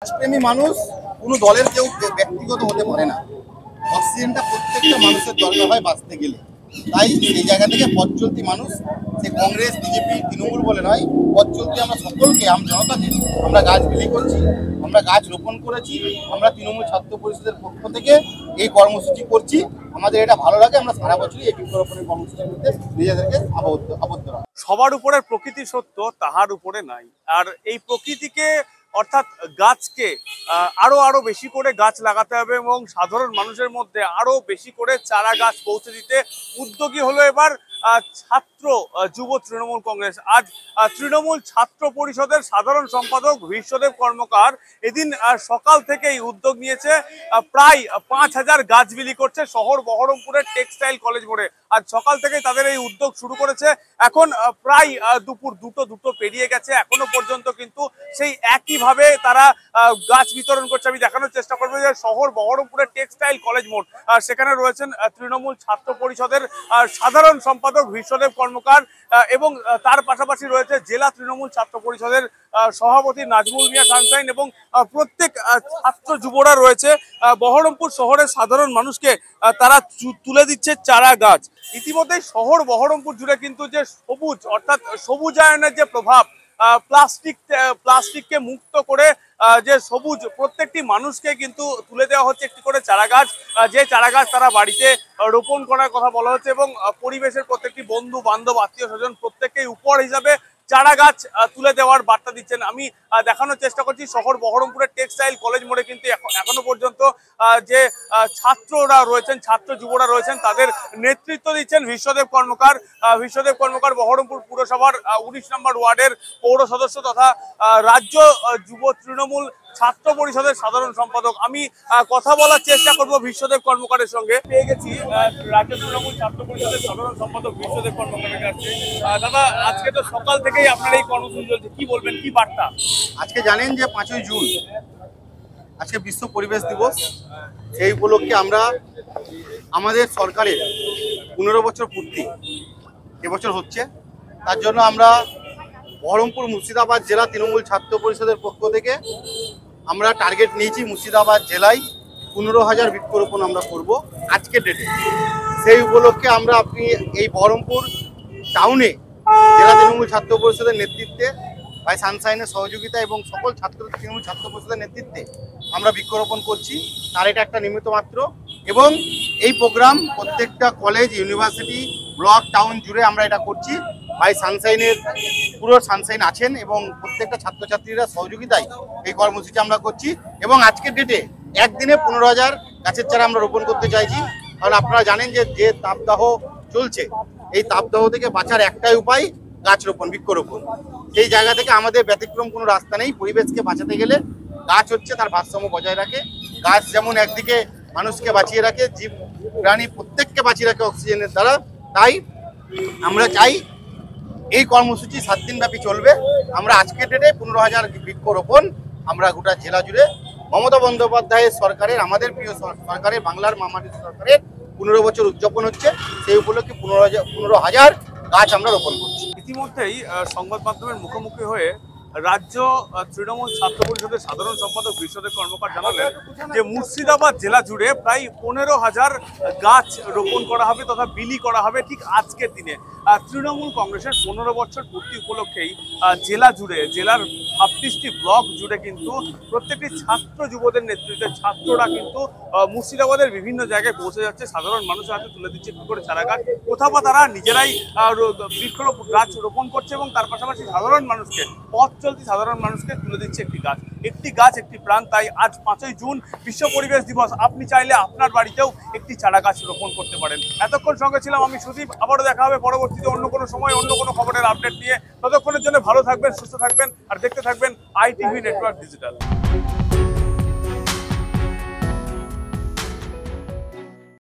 গাছপ্রেমী মানুষ কোনো দলের কেউ ব্যক্তিগত হতে পারে না। অক্সিজেনটা প্রত্যেকটা মানুষের দরকার হয় বাঁচতে গেলে। তাই এই জায়গা থেকে পথ চলতি মানুষ, সে কংগ্রেস, বিজেপি, তৃণমূল বলে নয়, পথ চলতি আমরা সকলকে, জনতাকে আমরা গাছ বিলি করছি, আমরা গাছ রোপণ করেছি। আমরা তৃণমূল ছাত্র পরিষদের পক্ষ থেকে এই কর্মসূচি করছি। আমাদের এটা ভালো লাগে। আমরা সারা বছরই এই বৃক্ষরোপণের কর্মসূচির মধ্যে নিজেদেরকে আবদ্ধ রাখি। সবার উপরে প্রকৃতি সত্য, তাহার উপরে নাই। আর এই প্রকৃতিকে অর্থাৎ গাছকে আরো বেশি করে গাছ লাগাতে হবে এবং সাধারণ মানুষের মধ্যে আরো বেশি করে চারা গাছ পৌঁছে দিতে উদ্যোগী হলো এবার ছাত্র যুব তৃণমূল কংগ্রেস। আজ তৃণমূল ছাত্র পরিষদের সাধারণ সম্পাদক বিশ্বদেব কর্মকার এদিন সকাল থেকেই উদ্যোগ নিয়েছে। প্রায় 5000 গাছ বিলি করছে শহর বহরমপুরের টেক্সটাইল কলেজ মোড়ে। আজ সকাল থেকেই তাদের এই উদ্যোগ শুরু করেছে। এখন প্রায় দুপুর দুটো পেরিয়ে গেছে, এখনো পর্যন্ত কিন্তু সেই একইভাবে তারা গাছ বিতরণ করছে। আমি দেখানোর চেষ্টা করবো যে শহর বহরমপুরের টেক্সটাইল কলেজ মোড়, সেখানে রয়েছেন তৃণমূল ছাত্র পরিষদের সাধারণ সম্পাদক বিশ্বদেব কর্মকার এবং তার পাশাপাশি রয়েছে জেলা তৃণমূল ছাত্র পরিষদের সভাপতি নাজমুল মিয়া সানশাইন এবং প্রত্যেক ছাত্র যুবরা রয়েছে। বহরমপুর শহরের সাধারণ মানুষকে তারা তুলে দিচ্ছে চারা গাছ। ইতিমধ্যে শহর বহরমপুর জুড়ে কিন্তু যে সবুজ অর্থাৎ সবুজায়নের যে প্রভাব, প্লাস্টিককে মুক্ত করে যে সবুজ, প্রত্যেকটি মানুষকে কিন্তু তুলে দেওয়া হচ্ছে একটি করে চারা গাছ। যে চারা গাছ তারা বাড়িতে রোপণ করার কথা বলা হচ্ছে এবং পরিবেশের প্রত্যেকটি বন্ধু বান্ধব আত্মীয় স্বজন প্রত্যেককেই উপহার হিসাবে চারা গাছ তুলে দেওয়ার বার্তা দিচ্ছেন। আমি দেখানোর চেষ্টা করছি শহর বহরমপুরের টেক্সটাইল কলেজ মোড়ে কিন্তু এখনো পর্যন্ত যে ছাত্ররা রয়েছেন, ছাত্র যুবরা রয়েছেন, তাদের নেতৃত্ব দিচ্ছেন বিশ্বদেব কর্মকার। বিশ্বদেব কর্মকার বহরমপুর পুরসভার 19 নম্বর ওয়ার্ডের পৌর সদস্য তথা রাজ্য যুব তৃণমূল ছাত্র পরিষদের সাধারণ সম্পাদক। আমি কথা বলার চেষ্টা করব বিশ্বদেব কর্মকারের সঙ্গে। পেয়ে গেছি রাজ্য তৃণমূল ছাত্র পরিষদের সাধারণ সম্পাদক বিশ্বদেব কর্মকারের কাছে। দাদা, আজকে তো সকাল থেকেই আপনার এই কর্মসূচি চলছে, কি বলবেন, কি বার্তা? আজকে জানেন যে 5ই জুন আজকে বিশ্ব পরিবেশ দিবস। সেই উপলক্ষে আমরা আমাদের সরকারের 15 বছর পূর্তি এবছর হচ্ছে, তার জন্য আমরা বহরমপুর মুর্শিদাবাদ জেলা তৃণমূল ছাত্র পরিষদের পক্ষ থেকে আমরা টার্গেট নিয়েছি মুর্শিদাবাদ জেলায় 15,000 বৃক্ষরোপণ আমরা করব আজকের ডেটে। সেই উপলক্ষে আমরা এই বহরমপুর টাউনে জেলা তৃণমূল ছাত্র পরিষদের নেতৃত্বে ভাই সানশাইনের সহযোগিতা এবং সকল তৃণমূল ছাত্র পরিষদের নেতৃত্বে আমরা বৃক্ষরোপণ করছি। তার এটা একটা নিমিত্ত মাত্র এবং এই প্রোগ্রাম প্রত্যেকটা কলেজ, ইউনিভার্সিটি, ব্লক, টাউন জুড়ে আমরা এটা করছি। ভাই সানশাইনের পুরো সানশাইন আছেন এবং প্রত্যেকটা ছাত্রছাত্রীরা সহযোগিতায় এই কর্মসূচি আমরা করছি এবং আজকের ডেটে একদিনে 15,000 গাছের চারা আমরা রোপণ করতে চাইছি। কারণ আপনারা জানেন যে তাপদাহ চলছে, এই তাপদাহ থেকে বাঁচার একটাই উপায় গাছ রোপণ, বৃক্ষরোপণ। সেই জায়গা থেকে আমাদের ব্যতিক্রম কোনো রাস্তা নেই। পরিবেশকে বাঁচাতে গেলে গাছ হচ্ছে তার ভারসাম্য বজায় রাখে। গাছ যেমন একদিকে মানুষকে বাঁচিয়ে রাখে, জীব প্রাণী প্রত্যেককে বাঁচিয়ে রাখে অক্সিজেনের দ্বারা। তাই আমরা চাই এই কর্মসূচি 7 দিন ব্যাপী চলবে। আমরা আজকের ডেটে 15,000 বৃক্ষরোপণ আমরা গোটা জেলা জুড়ে মমতা বন্দ্যোপাধ্যায়ের সরকারের, আমাদের প্রিয় সরকারের, বাংলার মামাটির সরকারের 15 বছর উদযাপন হচ্ছে, সেই উপলক্ষে 15,000 গাছ আমরা রোপণ করছি। ইতিমধ্যেই সংবাদ মাধ্যমের মুখোমুখি হয়ে রাজ্য তৃণমূল ছাত্র পরিষদের সাধারণ সম্পাদক বিশ্বদেব কর্মকার জানালেন যে মুর্শিদাবাদ জেলা জুড়ে প্রায় 15,000 গাছ রোপণ করা হবে তথা বিলি করা হবে ঠিক আজকের দিনে। তৃণমূল কংগ্রেসের 15 বছর পূর্তি উপলক্ষেই জেলা জুড়ে, জেলার 26টি ব্লক জুড়ে কিন্তু প্রত্যেকটি ছাত্র যুবদের নেতৃত্বে ছাত্ররা কিন্তু মুর্শিদাবাদের বিভিন্ন জায়গায় পৌঁছে যাচ্ছে, সাধারণ মানুষের হাতে তুলে দিচ্ছে একটু করে চারা গাছ। কোথাও বা তারা নিজেরাই বৃক্ষরোপণ গাছ রোপণ করছে এবং তার পাশাপাশি সাধারণ মানুষকে, পথ চলতি সাধারণ মানুষকে তুলে দিচ্ছে একটি গাছ। একটি গাছ একটি প্রাণ। তাই আজ 5ই জুন বিশ্ব পরিবেশ দিবস। আপনি চাইলে আপনার বাড়িতেও একটি চারা গাছ রোপণ করতে পারেন। এতক্ষণ সঙ্গে ছিলাম আমি সুদীপ। আবারও দেখা হবে পরবর্তীতে অন্য কোনো সময় অন্য কোনো খবরের আপডেট নিয়ে। ততক্ষণের জন্য ভালো থাকবেন, সুস্থ থাকবেন আর দেখতে থাকবেন ITV নেটওয়ার্ক ডিজিটাল।